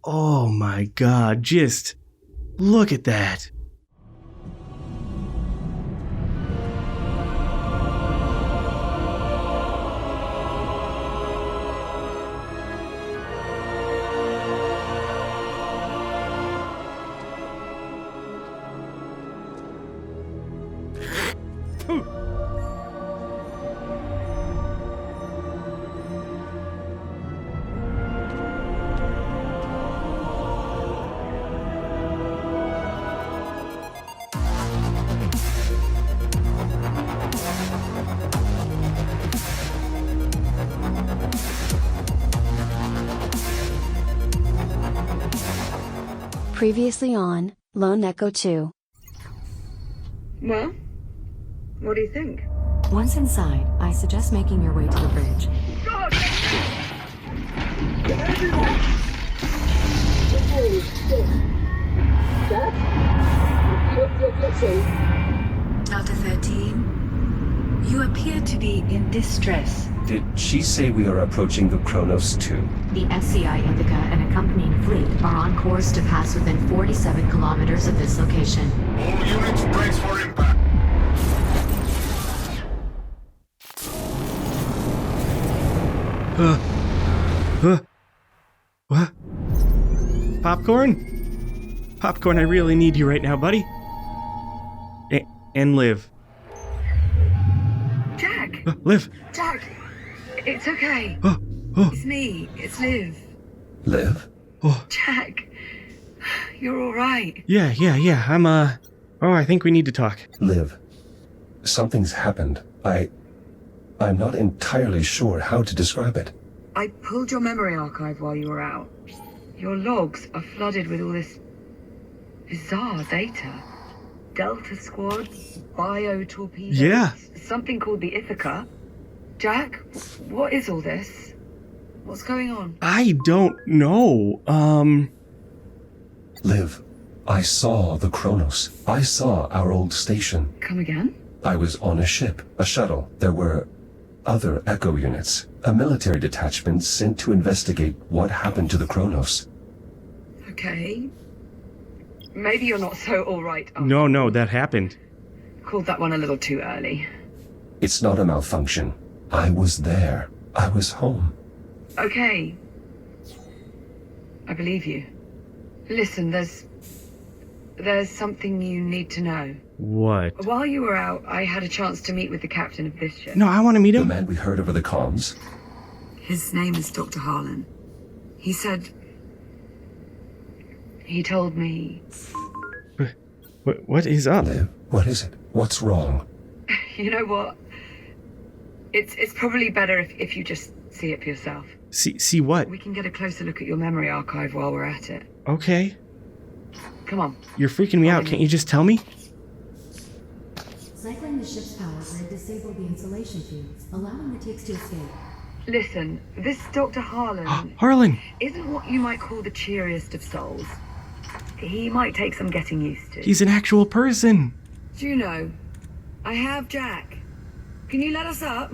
Oh my god, just look at that. Previously on Lone Echo 2. Well, what do you think? Once inside, I suggest making your way to the bridge. God! Delta 13, you appear to be in distress. Did she say we are approaching the Kronos 2? The SCI Indica and accompanying fleet are on course to pass within 47 kilometers of this location. All units brace for impact. What? Popcorn? Popcorn, I really need you right now, buddy. And Liv. Jack! Liv! Jack! It's okay. Oh. It's me. It's Liv. Liv? Oh. Jack! You're alright. Yeah. I'm, Oh, I think we need to talk. Liv, something's happened. I'm not entirely sure how to describe it. I pulled your memory archive while you were out. Your logs are flooded with all this bizarre data. Delta squads, bio-torpedoes. Yeah. Something called the Ithaca. Jack, what is all this? What's going on? I don't know. Liv, I saw the Kronos. I saw our old station. Come again? I was on a ship, a shuttle. There were other Echo units, a military detachment sent to investigate what happened to the Kronos. Okay. Maybe you're not so alright. No, that happened. Called that one a little too early. It's not a malfunction. I was there. I was home. Okay. I believe you. Listen, there's something you need to know. What? While you were out, I had a chance to meet with the captain of this ship. No, I want to meet The him. man we heard over the comms? His name is Dr. Harlan. He said... He told me... What is up? Liv, what is it? What's wrong? You know what? It's probably better if you just see it for yourself. See what? We can get a closer look at your memory archive while we're at it. Okay. Come on. You're freaking me out. Can't you just tell me? Cycling the ship's power grid disabled the insulation fields, allowing the ticks to escape. Listen, this Dr. Harlan... Harlan! isn't what you might call the cheeriest of souls. He might take some getting used to. He's an actual person. Do you know, I have Jack. Can you let us up?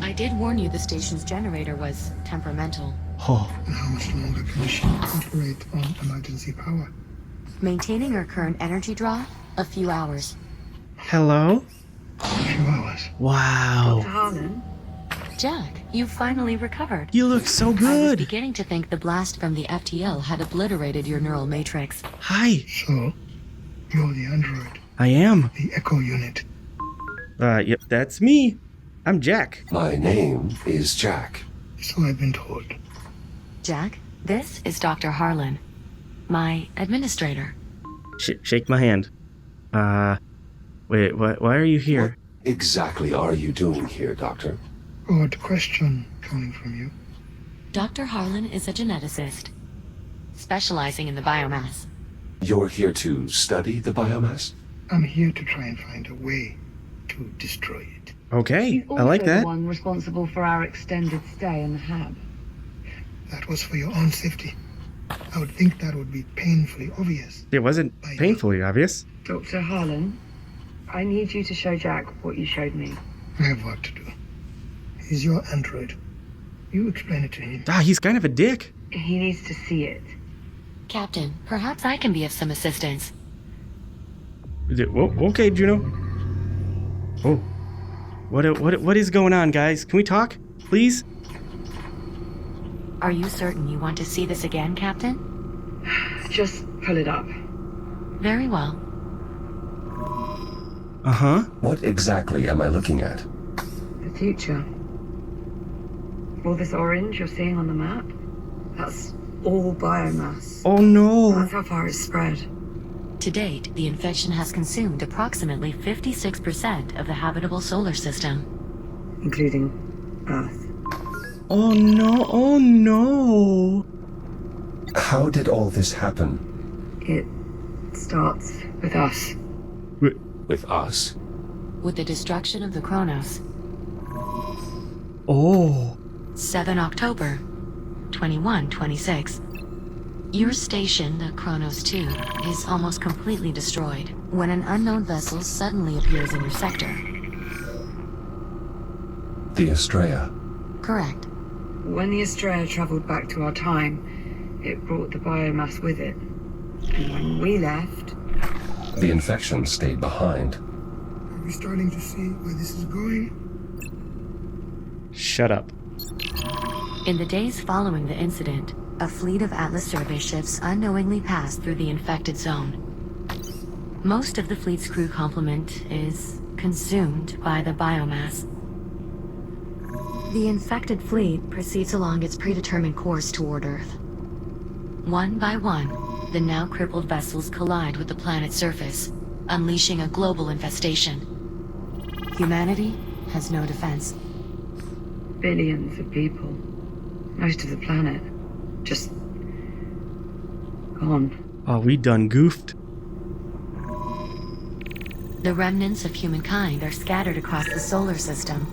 I did warn you the station's generator was temperamental. Oh. And how much longer can the ship operate on emergency power? Maintaining our current energy draw, a few hours. Hello? A few hours. Wow. Dr. Harlan? Jack, you finally recovered. You look so I was good. beginning to think the blast from the FTL had obliterated your neural matrix. Hi. So, you're the android, I am. the Echo unit. Yep, that's me. I'm Jack. My name is Jack. So I've been told. Jack, this is Dr. Harlan, my administrator. Shake my hand. Wait, why are you here? What exactly are you doing here, Doctor? Odd question coming from you. Dr. Harlan is a geneticist, specializing in the biomass. You're here to study the biomass? I'm here to try and find a way to destroy it. Okay, He's I like also that. the one responsible for our extended stay in the hab. That was for your own safety. I would think that would be painfully obvious. It wasn't painfully obvious. Dr. Harlan, I need you to show Jack what you showed me. I have work to do. He's your android. You explain it to him. Ah, he's kind of a dick. He needs to see it. Captain, perhaps I can be of some assistance. Whoa, okay, Juno. Oh. What is going on, guys? Can we talk? Please? Are you certain you want to see this again, Captain? Just pull it up. Very well. Uh-huh. What exactly am I looking at? The future. All this orange you're seeing on the map, that's all biomass. Oh, no. That's how far it's spread. To date, the infection has consumed approximately 56% of the habitable solar system. Including Earth. Oh, no. Oh, no. How did all this happen? It starts with us. With us? With the destruction of the Kronos. Oh. 7 October, 2126. Your station, the Kronos 2, is almost completely destroyed when an unknown vessel suddenly appears in your sector. The Estrella. Correct. When the Estrella traveled back to our time, it brought the biomass with it. And when we left, The infection stayed behind. Are we starting to see where this is going? Shut up. In the days following the incident, a fleet of Atlas survey ships unknowingly passed through the infected zone. Most of the fleet's crew complement is consumed by the biomass. The infected fleet proceeds along its predetermined course toward Earth. One by one, the now crippled vessels collide with the planet's surface, unleashing a global infestation. Humanity has no defense. billions of people, most of the planet, just gone. Oh, we done goofed. The remnants of humankind are scattered across the solar system,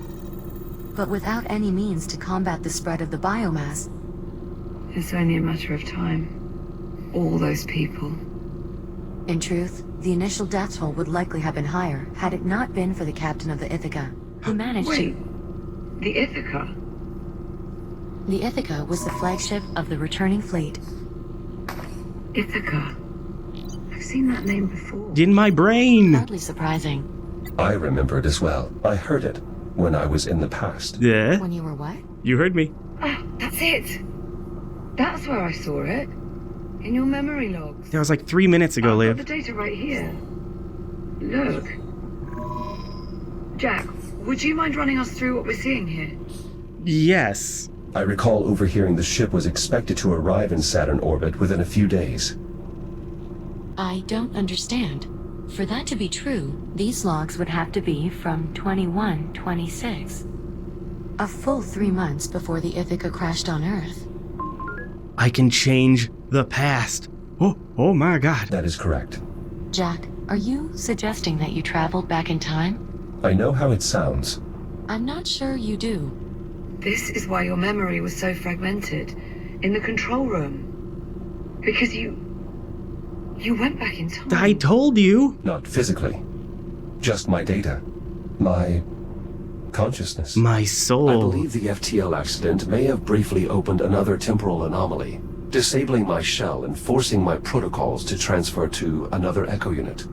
but without any means to combat the spread of the biomass. It's only a matter of time. All those people. In truth, the initial death toll would likely have been higher had it not been for the captain of the Ithaca, who managed Wait, to... the Ithaca? The Ithaca was the flagship of the returning fleet. Ithaca. I've seen that name before. In my brain. Hardly surprising. I remember it as well. I heard it when I was in the past. Yeah. When you were what? You heard me. Ah, that's it! That's where I saw it. In your memory logs. That was like 3 minutes ago, I've Liv. got the data right here. Look. Jack, would you mind running us through what we're seeing here? Yes. I recall overhearing the ship was expected to arrive in Saturn orbit within a few days. I don't understand. For that to be true, these logs would have to be from 2126. A full 3 months before the Ithaca crashed on Earth. I can change the past. Oh my god. That is correct. Jack, are you suggesting that you traveled back in time? I know how it sounds. I'm not sure you do. This is why your memory was so fragmented. In the control room. Because you went back in time. I told you. Not physically. Just my data. My consciousness. My I soul. believe the FTL accident may have briefly opened another temporal anomaly, disabling my shell and forcing my protocols to transfer to another echo unit.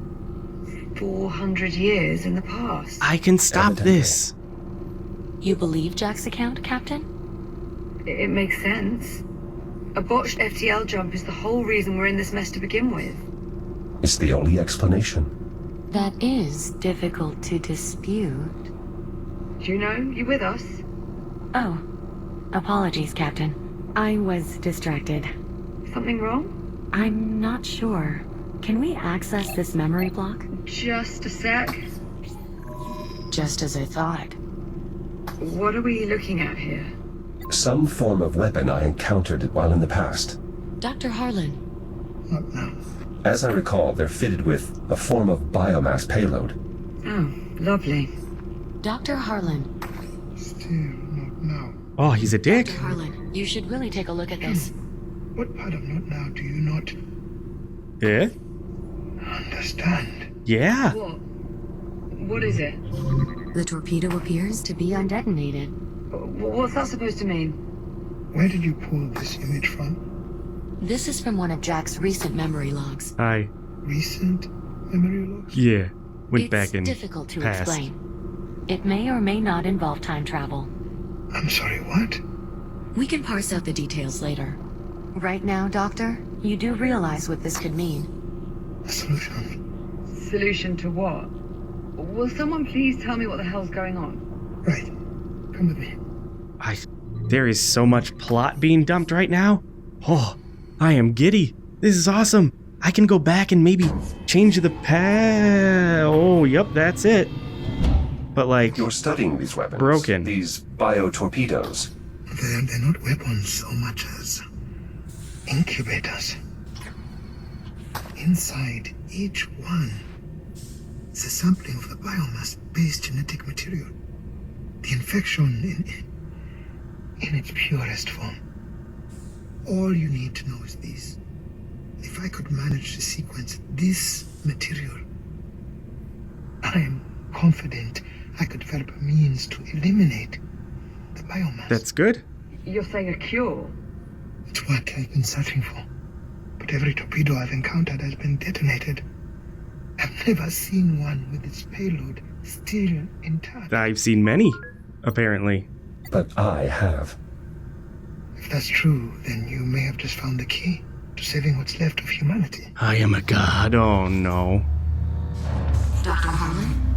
400 years in the past. I can stop Evidently. this. You believe Jack's account, Captain? It makes sense. A botched FTL jump is the whole reason we're in this mess to begin with. It's the only explanation. That is difficult to dispute. Do you know, you with us? Oh, apologies, Captain. I was distracted. Something wrong? I'm not sure. Can we access this memory block? Just a sec. Just as I thought. What are we looking at here? Some form of weapon I encountered while in the past. Dr. Harlan, Not now. As I recall, they're fitted with a form of biomass payload. Oh, lovely. Dr. Harlan, Still not now. Oh, he's a dick. Dr. Harlan, you should really take a look at this. What part of not now do you not Yeah? understand? Yeah. What? What is it? The torpedo appears to be undetonated. What's that supposed to mean? Where did you pull this image from? This is from one of Jack's recent memory logs. Recent memory logs? Yeah. Went It's back and difficult to passed. explain. It may or may not involve time travel. I'm sorry, what? We can parse out the details later. Right now, Doctor, you do realize what this could mean. A solution. Solution to what? Will someone please tell me what the hell's going on? Right. Come with me. There is so much plot being dumped right now. Oh, I am giddy. This is awesome. I can go back and maybe change the past. Oh, yep, that's it. But like, You're studying these weapons. broken. These bio-torpedoes. They're not weapons so much as incubators. Inside each one is a sampling of the biomass-based genetic material. The infection in its purest form. All you need to know is this. If I could manage to sequence this material, I am confident I could develop a means to eliminate the biomass. That's good. You're saying a cure? It's what I've been searching for. But every torpedo I've encountered has been detonated. I've never seen one with its payload still intact. I've seen many, apparently. But I have. If that's true, then you may have just found the key to saving what's left of humanity. I am a god. Oh no. Dr. Harlan?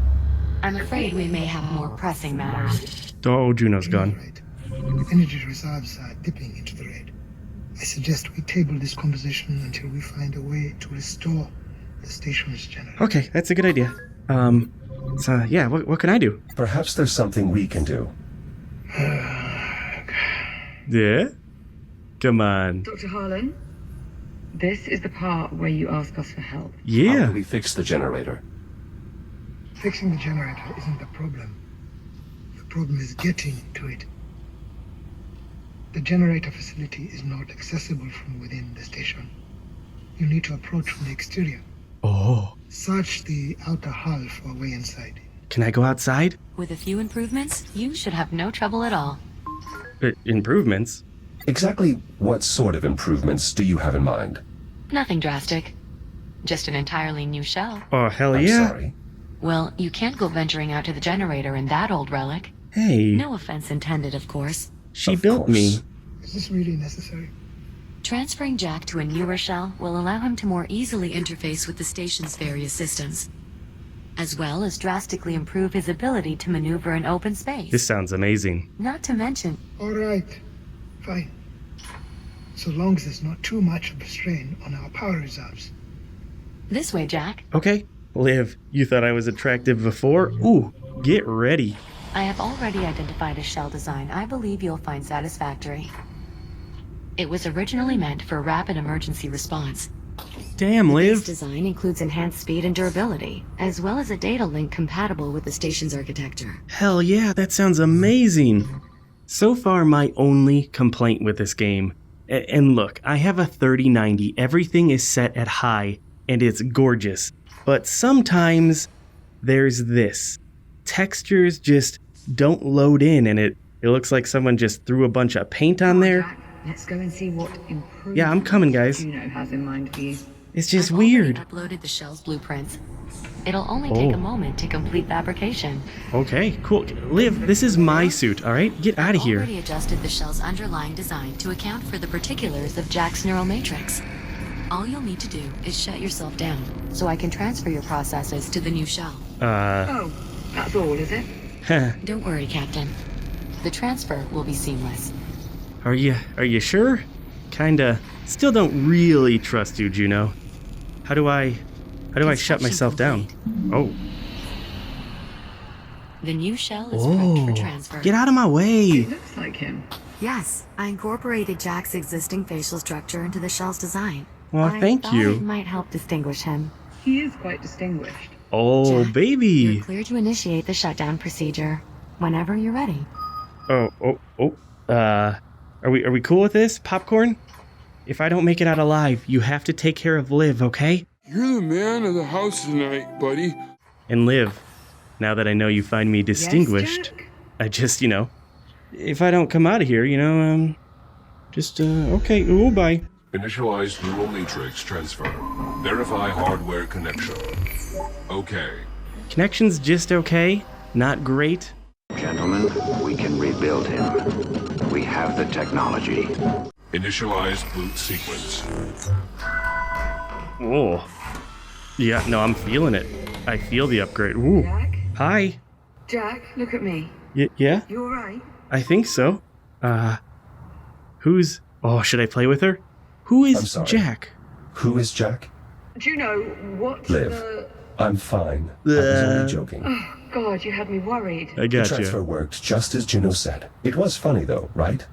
I'm afraid we may have more pressing matters. Oh, Juno's gone. Right. The energy reserves are dipping into the red. I suggest we table this conversation until we find a way to restore the station's generator. Okay, that's a good idea. So yeah, what can I do? Perhaps there's something we can do. Yeah? Come on. Dr. Harlan, this is the part where you ask us for help. How Yeah. do we fix the generator? Fixing the generator isn't the problem. The problem is getting to it. The generator facility is not accessible from within the station. You need to approach from the exterior. Oh. Search the outer hull for a way inside. Can I go outside? With a few improvements, you should have no trouble at all. Improvements? Exactly what sort of improvements do you have in mind? Nothing drastic. Just an entirely new shell. Oh, hell I'm yeah. sorry. Well, you can't go venturing out to the generator in that old relic. Hey, No offense intended, of course. she Of built me. course. Is this really necessary? Transferring Jack to a newer shell will allow him to more easily interface with the station's various systems, as well as drastically improve his ability to maneuver in open space. This sounds amazing. Not to mention, All right. Fine. So long as there's not too much of a strain on our power reserves. this way, Jack. Okay, Liv, you thought I was attractive before? Ooh, get ready. I have already identified a shell design I believe you'll find satisfactory. It was originally meant for rapid emergency response. Damn, This Liv. design includes enhanced speed and durability, as well as a data link compatible with the station's architecture. Hell yeah, that sounds amazing. So far, my only complaint with this game, and look, I have a 3090, everything is set at high, and it's gorgeous. But sometimes there's this. Textures just don't load in, and it looks like someone just threw a bunch of paint on there. Jack, let's go and see what improvements Yeah, I'm coming, guys. Juno has in mind for you. It's just I've already weird. uploaded the shell's blueprints. It'll only take Oh. a moment to complete fabrication. Okay, cool. Liv, this is my suit, alright? Get out of here. Already adjusted the shell's underlying design to account for the particulars of Jack's neural matrix. All you'll need to do is shut yourself down, so I can transfer your processes to the new shell. Oh, that's all, is it? Don't worry, Captain. The transfer will be seamless. Are you sure? Kinda. Still don't really trust you, Juno. How do I shut Construction myself down? complete. Oh. The new shell is prepped for Oh. transfer. Get out of my way. Looks like him. Yes, I incorporated Jack's existing facial structure into the shell's design. Well, I thank thought you. It might help distinguish him. He is quite distinguished. Oh, Jack, baby. You're clear to initiate the shutdown procedure whenever you're ready. Oh. Are we cool with this? Popcorn? If I don't make it out alive, you have to take care of Liv, okay? You're the man of the house tonight, buddy. And Liv, now that I know you find me distinguished, Yes, Jack? I just, if I don't come out of here, Just, okay. Oh, bye. Initialize neural matrix transfer. Verify hardware connection. Okay. Connection's just okay. Not great. Gentlemen, we can rebuild him. We have the technology. Initialize boot sequence. Oh. Yeah, no, I'm feeling it. I feel the upgrade. Ooh. Jack? Hi. Jack, look at me. Yeah? You alright? I think so. Who's... Oh, should I play with her? Who I'm is sorry. Jack? Who is Jack? Do you know what Liv. I'm fine. I was only joking. Oh, God, you had me worried. I The got transfer you. worked just as Juno said. It was funny though, right?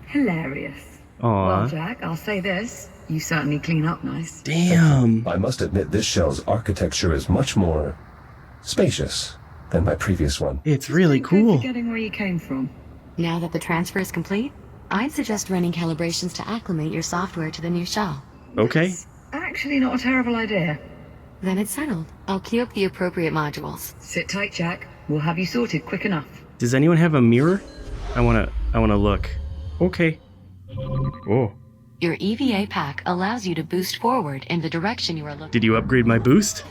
Hilarious. Aw. Well, Jack, I'll say this. You certainly clean up nice. Damn. I must admit this shell's architecture is much more spacious than my previous one. It's really Good cool. forgetting where you came from. Now that the transfer is complete, I'd suggest running calibrations to acclimate your software to the new shell. Okay. Actually, not a terrible idea. Then it's settled. I'll queue up the appropriate modules. Sit tight, Jack. We'll have you sorted quick enough. Does anyone have a mirror? I wanna look. Okay. Oh. Your EVA pack allows you to boost forward in the direction you are looking. Did you upgrade my boost?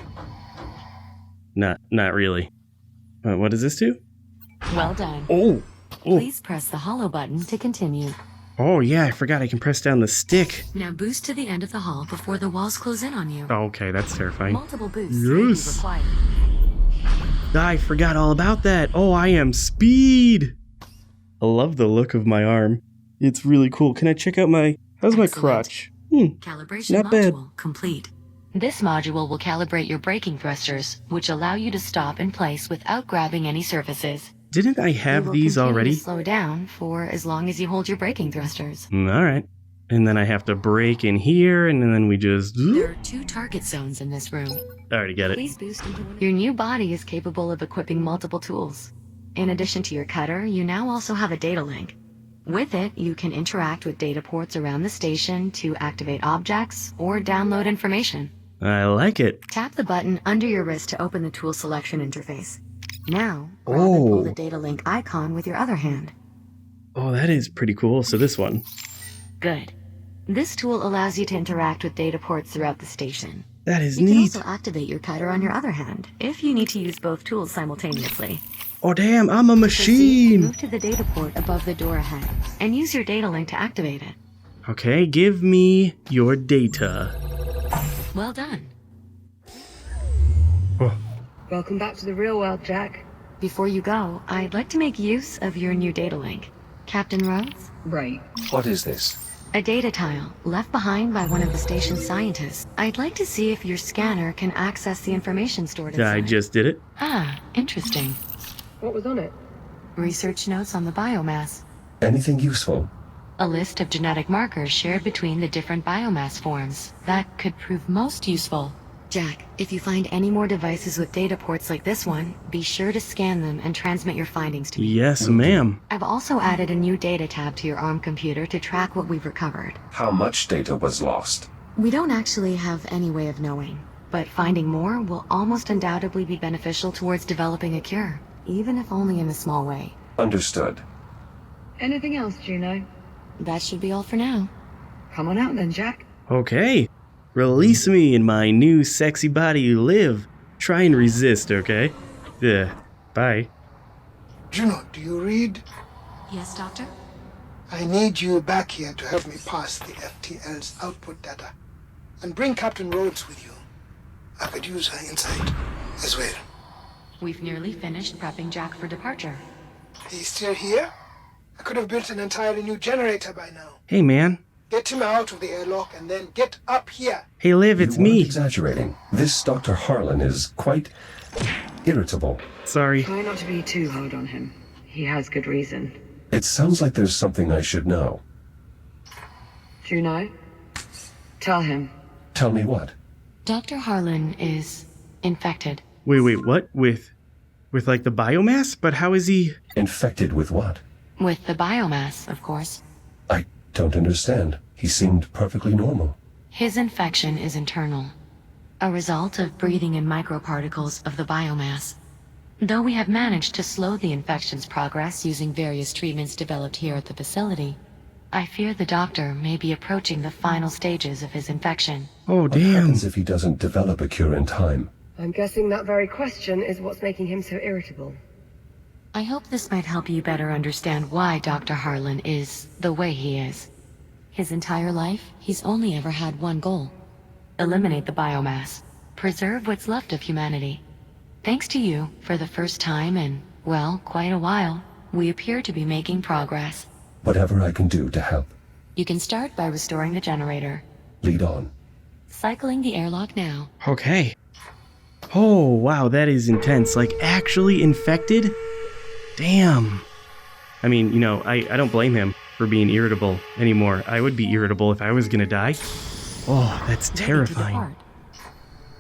Not really. What does this do? Well done. Oh. Please press the hollow button to continue. Oh yeah, I forgot I can press down the stick. Now boost to the end of the hall before the walls close in on you. Okay, that's terrifying. Multiple boosts may be Yes. required. I forgot all about that. Oh, I am speed. I love the look of my arm. It's really cool. Can I check out my... How's my Excellent. crotch? Calibration Not bad. module complete. This module will calibrate your braking thrusters, which allow you to stop in place without grabbing any surfaces. Didn't I You have will these continue already? to slow down for as long as you hold your braking thrusters. All right. And then I have to brake in here, and then we just... There are 2 target zones in this room. I already get it. Please boost into one. Your new body is capable of equipping multiple tools. In addition to your cutter, you now also have a data link. With it, you can interact with data ports around the station to activate objects or download information. I like it. Tap the button under your wrist to open the tool selection interface. Now, grab and pull the data link icon with your other hand. Oh, that is pretty cool. So this one. Good. This tool allows you to interact with data ports throughout the station. That is You can neat. also activate your cutter on your other hand, if you need to use both tools simultaneously. Oh, damn, I'm a Proceed, machine. move to the data port above the door ahead, and use your data link to activate it. Okay, give me your data. Well done. Oh, Welcome back to the real world, Jack. Before you go, I'd like to make use of your new data link. Captain Rhodes? Right. What is this? A data tile, left behind by one of the station's scientists. I'd like to see if your scanner can access the information stored inside. I just did it. Ah, interesting. What was on it? Research notes on the biomass. Anything useful? A list of genetic markers shared between the different biomass forms that could prove most useful. Jack, if you find any more devices with data ports like this one, be sure to scan them and transmit your findings to me. Yes, ma'am. I've also added a new data tab to your ARM computer to track what we've recovered. How much data was lost? We don't actually have any way of knowing, but finding more will almost undoubtedly be beneficial towards developing a cure, even if only in a small way. Understood. Anything else, Juno? That should be all for now. Come on out then, Jack. Okay. Release me in my new sexy body you live. Try and resist, okay? Yeah. Bye. Juno, do you read? Yes, Doctor? I need you back here to help me pass the FTL's output data. And bring Captain Rhodes with you. I could use her insight as well. We've nearly finished prepping Jack for departure. He's still here? I could have built an entirely new generator by now. Hey, man. Get him out of the airlock and then get up here. Hey, Liv, it's You weren't me. exaggerating. This Dr. Harlan is quite irritable. Sorry. Try not to be too hard on him. He has good reason. It sounds like there's something I should know. Juno? Tell him. Tell me what? Dr. Harlan is infected. Wait, what? With like the biomass? But how is he... Infected with what? With the biomass, of course. I don't understand. He seemed perfectly normal. His infection is internal, a result of breathing in microparticles of the biomass. Though we have managed to slow the infection's progress using various treatments developed here at the facility, I fear the doctor may be approaching the final stages of his infection. Oh, What damn. happens if he doesn't develop a cure in time? I'm guessing that very question is what's making him so irritable. I hope this might help you better understand why Dr. Harlan is the way he is. His entire life, he's only ever had one goal. Eliminate the biomass. Preserve what's left of humanity. Thanks to you, for the first time in, well, quite a while, we appear to be making progress. Whatever I can do to help. You can start by restoring the generator. Lead on. Cycling the airlock now. Okay. Oh, wow, that is intense. Like, actually infected? Damn. I mean, you know, I don't blame him for being irritable anymore. I would be irritable if I was gonna die. Oh, that's terrifying.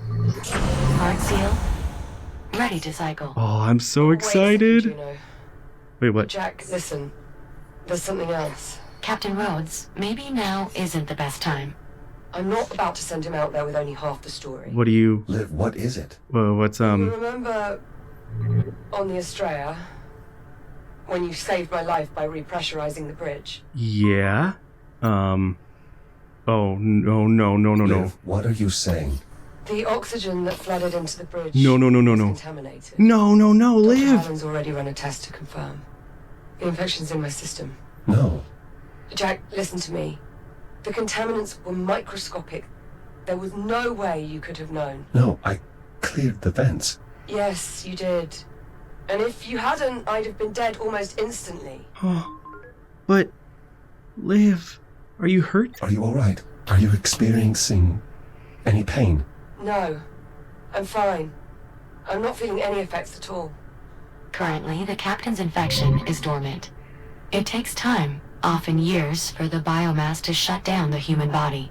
Hard seal. Ready to cycle. Oh, I'm so excited. Juno. Wait, what? Jack, listen. There's something else. Captain Rhodes, maybe now isn't the best time. I'm not about to send him out there with only half the story. What do you... Liv, what is it? what's, You remember on the Estrella when you saved my life by repressurizing the bridge? Yeah? Oh, no. Liv, what are you saying? The oxygen that flooded into the bridge No. was contaminated. No, Dr. Dr. Liv. Harlan's already run a test to confirm. The infection's in my system. No. Jack, listen to me. The contaminants were microscopic. There was no way you could have known. No, I cleared the vents. Yes, you did. And if you hadn't, I'd have been dead almost instantly. Oh, but... Liv, are you hurt? Are you alright? Are you experiencing any pain? No, I'm fine. I'm not feeling any effects at all. Currently, the captain's infection is dormant. It takes time, often years, for the biomass to shut down the human body.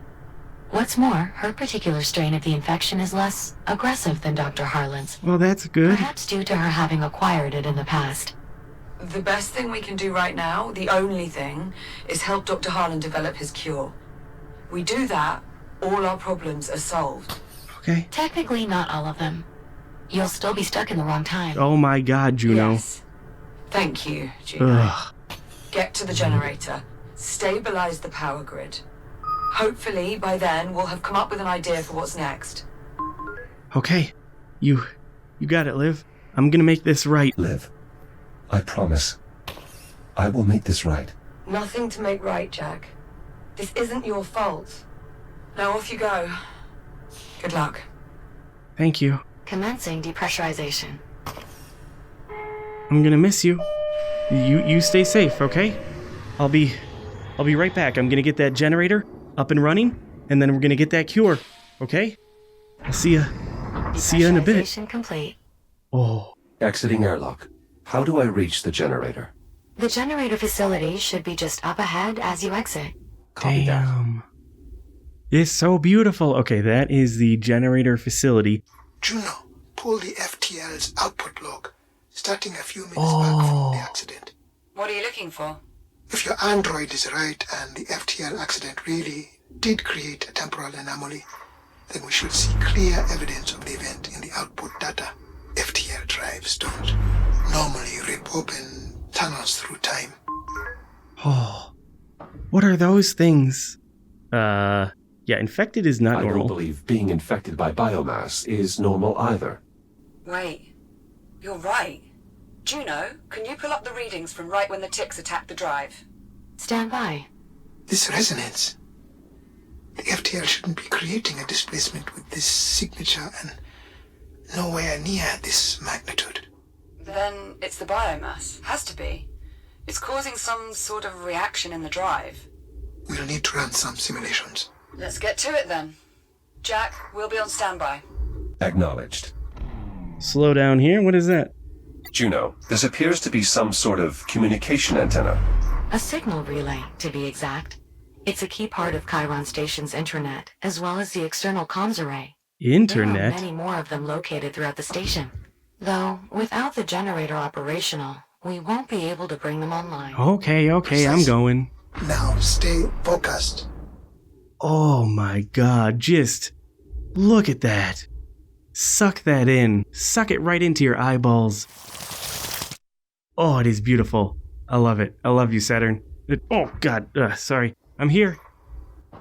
What's more, her particular strain of the infection is less aggressive than Dr. Harlan's. Well, that's good. Perhaps due to her having acquired it in the past. The best thing we can do right now, the only thing, is help Dr. Harlan develop his cure. We do that, all our problems are solved. Okay. Technically, not all of them. You'll still be stuck in the wrong time. Oh my god, Juno. Yes. Thank you, Juno. Ugh. Get to the generator. Stabilize the power grid. Hopefully, by then, we'll have come up with an idea for what's next. Okay. You got it, Liv. I'm gonna make this right. Liv, I promise. I will make this right. Nothing to make right, Jack. This isn't your fault. Now off you go. Good luck. Thank you. Commencing depressurization. I'm gonna miss you. You stay safe, okay? I'll be right back. I'm gonna get that generator up and running, and then we're gonna get that cure, okay? I'll see ya in a bit. Depressurization complete. Oh, Exiting airlock. How do I reach the generator? The generator facility should be just up ahead as you exit. Copy that. damn. It's so beautiful. Okay, that is the generator facility. Juno, pull the FTL's output log, starting a few minutes back from the accident. What are you looking for? If your android is right and the FTL accident really did create a temporal anomaly, then we should see clear evidence of the event in the output data. FTL drives don't normally rip open tunnels through time. Oh, what are those things? Yeah, infected is not I normal. don't believe being infected by biomass is normal either. Wait, you're right. Juno, can you pull up the readings from right when the ticks attacked the drive? Stand by. This resonance. The FTL shouldn't be creating a displacement with this signature and nowhere near this magnitude. Then it's the biomass. Has to be. It's causing some sort of reaction in the drive. We'll need to run some simulations. Let's get to it then. Jack, we'll be on standby. Acknowledged. Slow down here. What is that? Juno, this appears to be some sort of communication antenna. A signal relay, to be exact. It's a key part of Chiron Station's intranet, as well as the external comms array. There are Internet? many more of them located throughout the station. Though, without the generator operational, we won't be able to bring them online. Okay, I'm going. Now stay focused. Oh my god, just look at that. Suck that in. Suck it right into your eyeballs. Oh, it is beautiful. I love it. I love you, Saturn. Oh, God. Sorry. I'm here.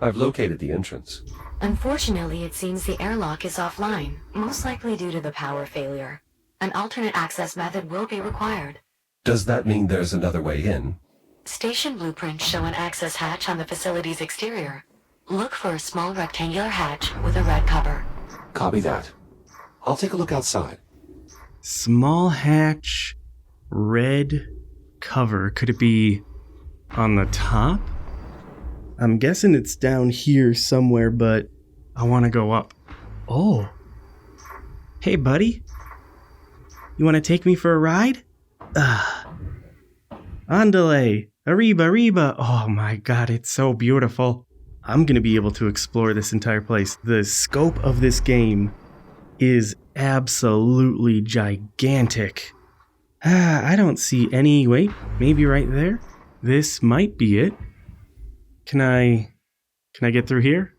I've located the entrance. Unfortunately, it seems the airlock is offline, most likely due to the power failure. An alternate access method will be required. Does that mean there's another way in? Station blueprints show an access hatch on the facility's exterior. Look for a small rectangular hatch with a red cover. Copy that. I'll take a look outside. Small hatch, red cover. Could it be on the top? I'm guessing it's down here somewhere, but I want to go up. Oh. Hey, buddy. You want to take me for a ride? Andale. Arriba, arriba. Oh my God, it's so beautiful. I'm going to be able to explore this entire place. The scope of this game is absolutely gigantic. I don't see any... Wait, maybe right there? This might be it. Can I get through here?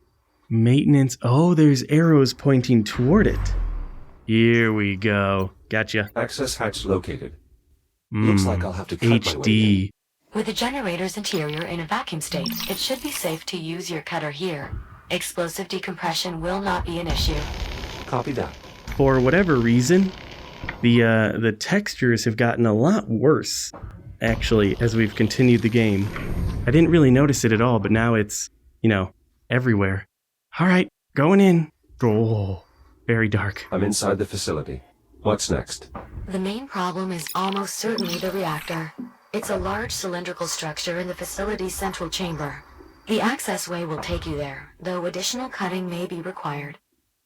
Maintenance. Oh, there's arrows pointing toward it. Here we go. Gotcha. Access hatch located. Looks like I'll have to cut my way HD. in. With the generator's interior in a vacuum state, it should be safe to use your cutter here. Explosive decompression will not be an issue. Copy that. For whatever reason, the textures have gotten a lot worse, actually, as we've continued the game. I didn't really notice it at all, but now it's, everywhere. All right, going in. Oh, very dark. I'm inside the facility. What's next? The main problem is almost certainly the reactor. It's a large cylindrical structure in the facility's central chamber. The access way will take you there, though additional cutting may be required.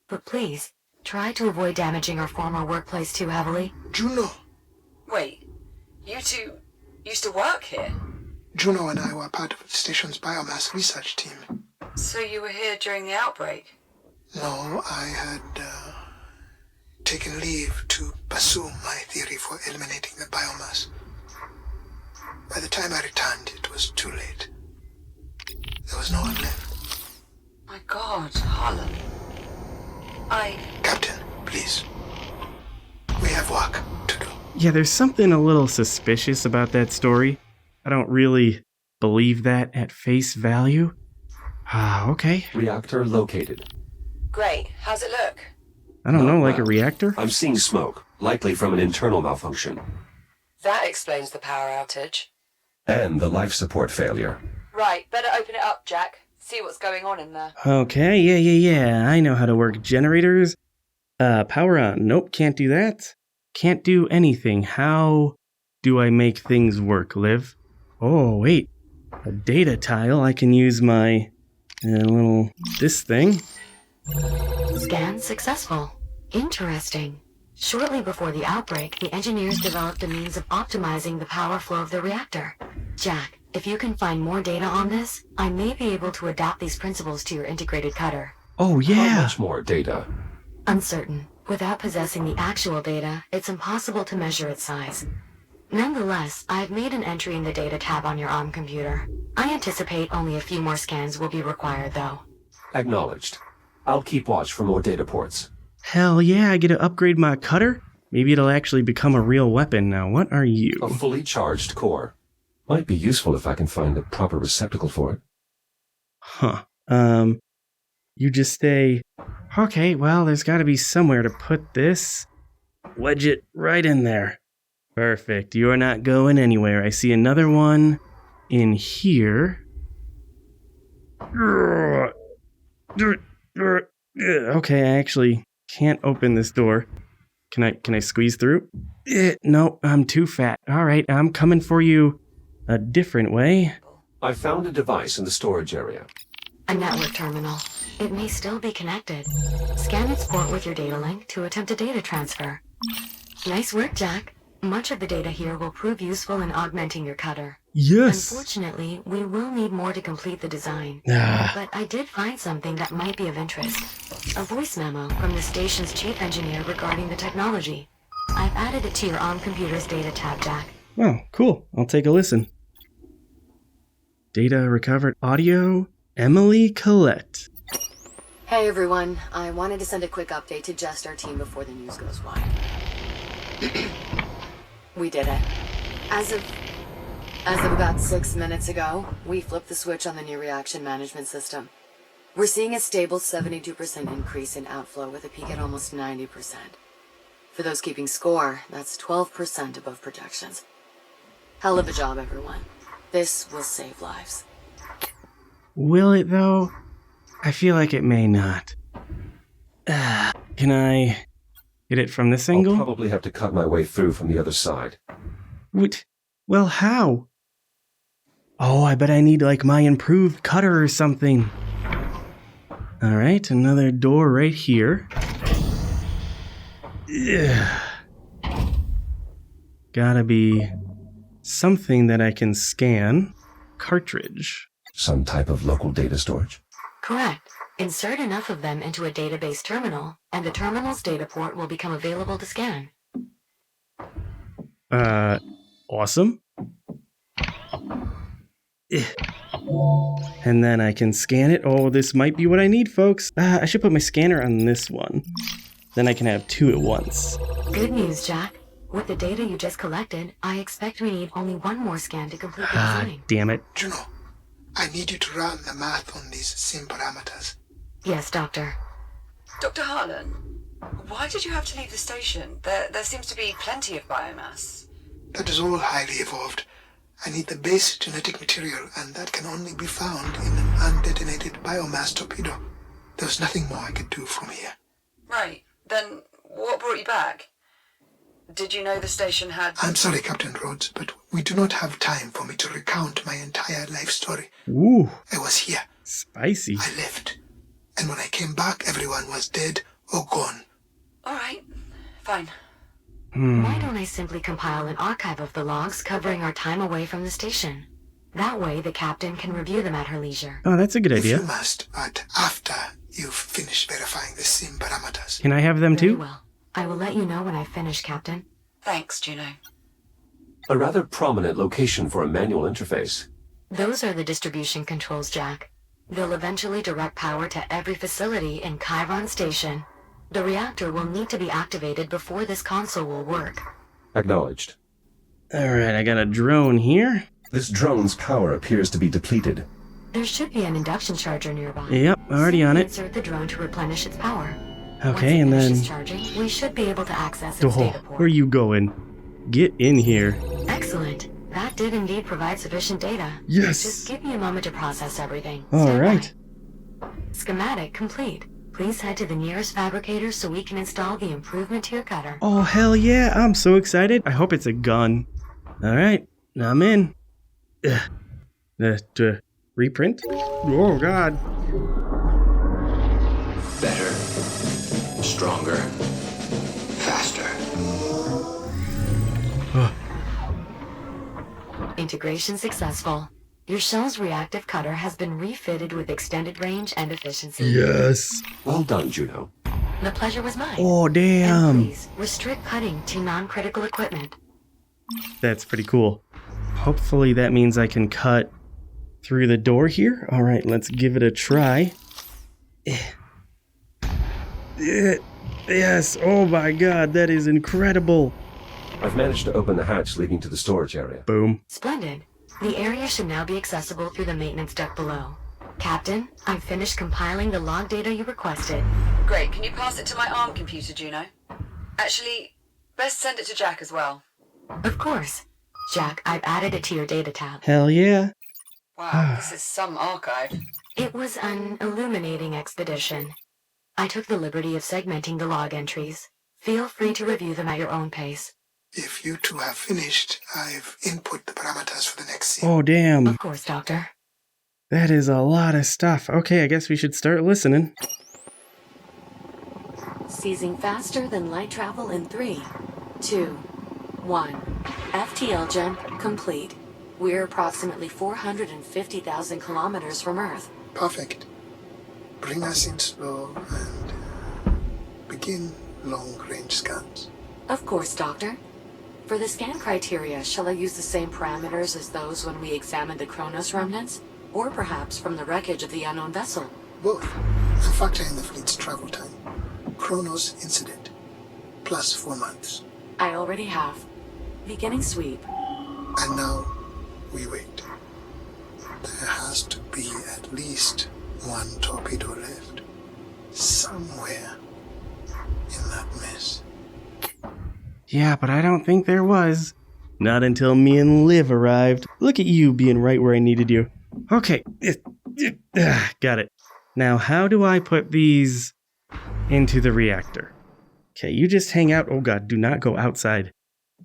But please, try to avoid damaging our former workplace too heavily. Juno! Wait, you two used to work here? Juno and I were part of the station's biomass research team. So you were here during the outbreak? No, I had taken leave to pursue my theory for eliminating the biomass. By the time I returned, it was too late. There was no one left. My God, Harlan. Captain, please. We have work to do. Yeah, there's something a little suspicious about that story. I don't really believe that at face value. Okay. Reactor located. Great. How's it look? I don't know, Not like a well. reactor? I'm seeing smoke, likely from an internal malfunction. That explains the power outage. And the life support failure. Right, better open it up, Jack. See what's going on in there. Okay, yeah. I know how to work generators. Power on. Nope, can't do that. Can't do anything. How do I make things work, Liv? Oh, wait. A data tile. I can use my this thing. Scan successful. Interesting. Shortly before the outbreak, the engineers developed a means of optimizing the power flow of the reactor. Jack, if you can find more data on this, I may be able to adapt these principles to your integrated cutter. Oh, yeah. How much more data? Uncertain. Without possessing the actual data, it's impossible to measure its size. Nonetheless, I've made an entry in the data tab on your ARM computer. I anticipate only a few more scans will be required, though. Acknowledged. I'll keep watch for more data ports. Hell yeah, I get to upgrade my cutter? Maybe it'll actually become a real weapon now. What are you? A fully charged core. Might be useful if I can find the proper receptacle for it. Huh. You just stay... Okay, well, there's gotta be somewhere to put this. Wedge it right in there. Perfect. You are not going anywhere. I see another one in here. Okay, I actually can't open this door. Can I squeeze through? No, I'm too fat. All right, I'm coming for you a different way. I found a device in the storage area. A network terminal. It may still be connected. Scan its port with your data link to attempt a data transfer. Nice work, Jack. Much of the data here will prove useful in augmenting your cutter. Yes. Unfortunately, we will need more to complete the design. But I did find something that might be of interest. A voice memo from the station's chief engineer regarding the technology. I've added it to your ARM computer's data tab, Jack. Oh, cool. I'll take a listen. Data recovered audio. Emily Collette. Hey everyone, I wanted to send a quick update to just our team before the news goes wide. We did it. As of As of about 6 minutes ago, we flipped the switch on the new reaction management system. We're seeing a stable 72% increase in outflow with a peak at almost 90%. For those keeping score, that's 12% above projections. Hell of a job, everyone. This will save lives. Will it, though? I feel like it may not. Can I get it from this angle? I'll probably have to cut my way through from the other side. What? Well, how? Oh, I bet I need, like, my improved cutter or something. Alright, another door right here. Ugh. Gotta be something that I can scan. Cartridge. Some type of local data storage? Correct. Insert enough of them into a database terminal, and the terminal's data port will become available to scan. Awesome. And then I can scan it. Oh, this might be what I need, folks. I should put my scanner on this one. Then I can have two at once. Good news, Jack. With the data you just collected, I expect we need only one more scan to complete the design. Damn it. Juno, I need you to run the math on these sim parameters. Yes, Doctor. Dr. Harlan, why did you have to leave the station? There seems to be plenty of biomass. That is all highly evolved. I need the base genetic material, and that can only be found in an undetonated biomass torpedo. There's nothing more I could do from here. Right. Then what brought you back? Did you know the station had... I'm sorry, Captain Rhodes, but we do not have time for me to recount my entire life story. Ooh. I was here. Spicy. I left. And when I came back, everyone was dead or gone. All right. Fine. Why don't I simply compile an archive of the logs covering our time away from the station? That way the captain can review them at her leisure. Oh, that's a good idea. If you must, but after you've finished verifying the sim parameters. Can I have them too? Very well. I will let you know when I've finished, Captain. Thanks, Juno. A rather prominent location for a manual interface. Those are the distribution controls, Jack. They'll eventually direct power to every facility in Chiron Station. The reactor will need to be activated before this console will work. Acknowledged. Alright, I got a drone here. This drone's power appears to be depleted. There should be an induction charger nearby. Yep, already on it. Insert the drone to replenish its power. Okay, and Once it then... finishes charging, we should be able to access its data port. Where are you going? Get in here. Excellent. That did indeed provide sufficient data. Yes. Just give me a moment to process everything. Alright. Schematic complete. Please head to the nearest fabricator so we can install the improvement to your cutter. Oh, hell yeah. I'm so excited. I hope it's a gun. Alright, I'm in. Reprint? Oh, God. Better. Stronger. Faster. Integration successful. Your shell's reactive cutter has been refitted with extended range and efficiency. Yes. Well done, Juno. The pleasure was mine. Oh, damn. And please, restrict cutting to non-critical equipment. That's pretty cool. Hopefully that means I can cut through the door here. Alright, let's give it a try. Yes, oh my god, that is incredible. I've managed to open the hatch leading to the storage area. Boom. Splendid. The area should now be accessible through the maintenance deck below. Captain, I've finished compiling the log data you requested. Great. Can you pass it to my ARM computer, Juno? Actually, best send it to Jack as well. Of course. Jack, I've added it to your data tab. Hell yeah. Wow, this is some archive. It was an illuminating expedition. I took the liberty of segmenting the log entries. Feel free to review them at your own pace. If you two have finished, I've input the parameters for the next scene. Oh, damn. Of course, Doctor. That is a lot of stuff. Okay, I guess we should start listening. Seizing faster than light travel in 3, 2, 1. FTL jump complete. We're approximately 450,000 kilometers from Earth. Perfect. Bring us in slow and begin long-range scans. Of course, Doctor. For the scan criteria, shall I use the same parameters as those when we examined the Kronos remnants? Or perhaps from the wreckage of the unknown vessel? Both. And factor in the fleet's travel time. Kronos incident. Plus 4 months. I already have. Beginning sweep. And now, we wait. There has to be at least one torpedo left. Somewhere in that mess. Yeah, but I don't think there was. Not until me and Liv arrived. Look at you being right where I needed you. Okay. Got it. Now, how do I put these into the reactor? Okay, you just hang out. Oh god, do not go outside.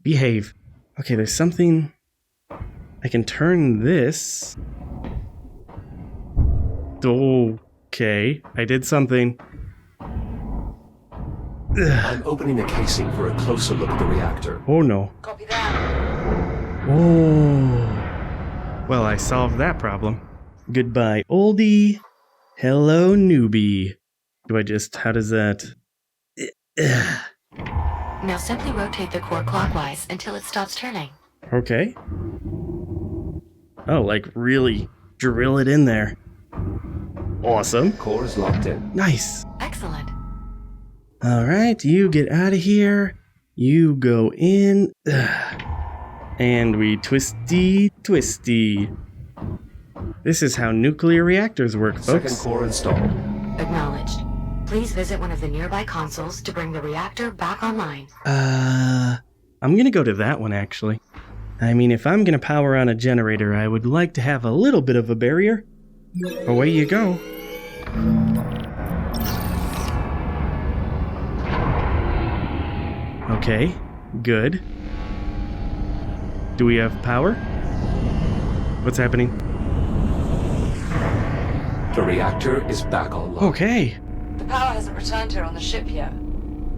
Behave. Okay, there's something... I can turn this. Okay, I did something. I'm opening the casing for a closer look at the reactor. Oh no. Copy that. Oh. Well, I solved that problem. Goodbye, oldie. Hello, newbie. Do I just... how does that... Now simply rotate the core clockwise until it stops turning. Okay. Oh, like really drill it in there. Awesome. Core is locked in. Nice. Excellent. Alright, you get out of here. You go in. And we twisty. This is how nuclear reactors work, folks. Second core installed. Acknowledged. Please visit one of the nearby consoles to bring the reactor back online. I'm gonna go to that one, actually. I mean, if I'm gonna power on a generator, I would like to have a little bit of a barrier. Away you go. Okay, good. Do we have power? What's happening? The reactor is back online. Okay. The power hasn't returned here on the ship yet.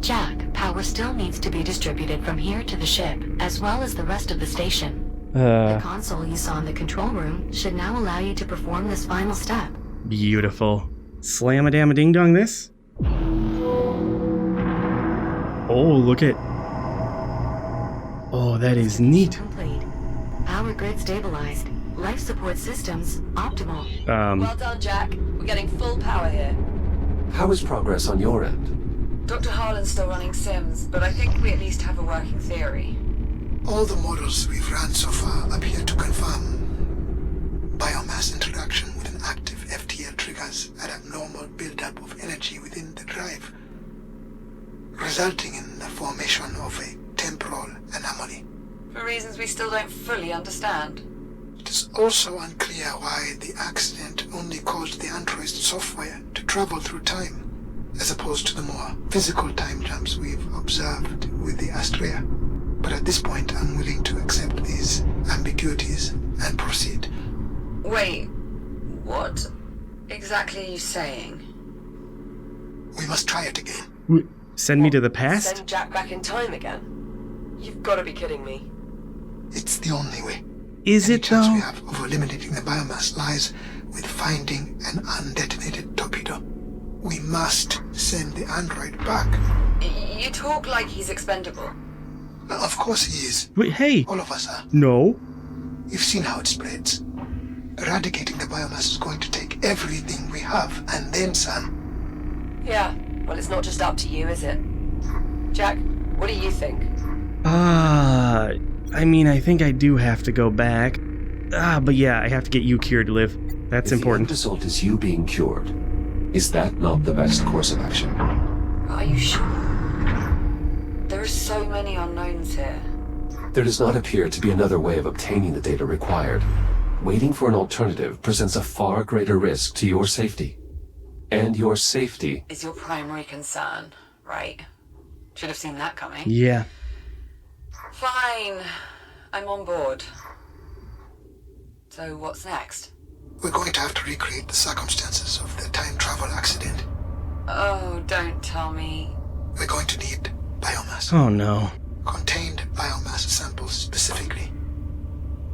Jack, power still needs to be distributed from here to the ship, as well as the rest of the station. Uh, The console you saw in the control room should now allow you to perform this final step. Beautiful. Slam-a-dam-a-ding-dong this? Oh, look at... Oh, that is neat. Complete. Power grid stabilized. Life support systems optimal. Well done, Jack. We're getting full power here. How is progress on your end? Dr. Harlan's still running sims, but I think we at least have a working theory. All the models we've run so far appear to confirm biomass introduction with an active FTL triggers an abnormal buildup of energy within the drive, resulting in the formation of a temporal anomaly. For reasons we still don't fully understand. It is also unclear why the accident only caused the android's software to travel through time, as opposed to the more physical time jumps we've observed with the Astrea. But at this point, I'm willing to accept these ambiguities and proceed. Wait, what exactly are you saying? We must try it again. Send me to the past? Send Jack back in time again? You've got to be kidding me. It's the only way. Is Any it chance though? we have of eliminating the biomass lies with finding an undetonated torpedo. We must send the android back. You talk like he's expendable. Of course he is. Wait, hey! All of us are. No. You've seen how it spreads. Eradicating the biomass is going to take everything we have, and then some. Yeah, well, it's not just up to you, is it? Jack, what do you think? I mean, I think I do have to go back. But yeah, I have to get you cured, Liv. That's If important. the end result is you being cured, is that not the best course of action? Are you sure? There are so many unknowns here. There does not appear to be another way of obtaining the data required. Waiting for an alternative presents a far greater risk to your safety. And your safety Is your primary concern, right? Should have seen that coming. Yeah. Fine. I'm on board. So what's next? We're going to have to recreate the circumstances of the time travel accident. Oh, don't tell me. We're going to need biomass. Oh no. Contained biomass samples specifically.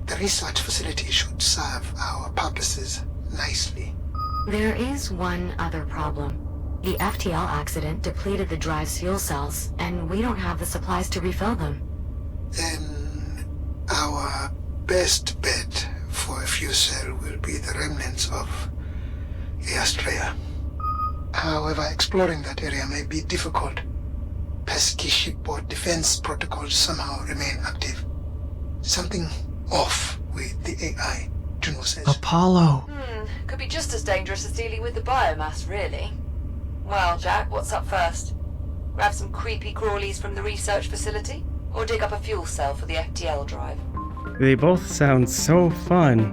The research facility should serve our purposes nicely. There is one other problem. The FTL accident depleted the drive's fuel cells, and we don't have the supplies to refill them. Then our best bet for a fuel cell will be the remnants of the Astrea. However, exploring that area may be difficult. Pesky shipboard defense protocols somehow remain active. Something off with the AI, Juno says. Apollo! Could be just as dangerous as dealing with the biomass, really. Well, Jack, what's up first? Grab some creepy crawlies from the research facility? Or dig up a fuel cell for the FTL drive? They both sound so fun.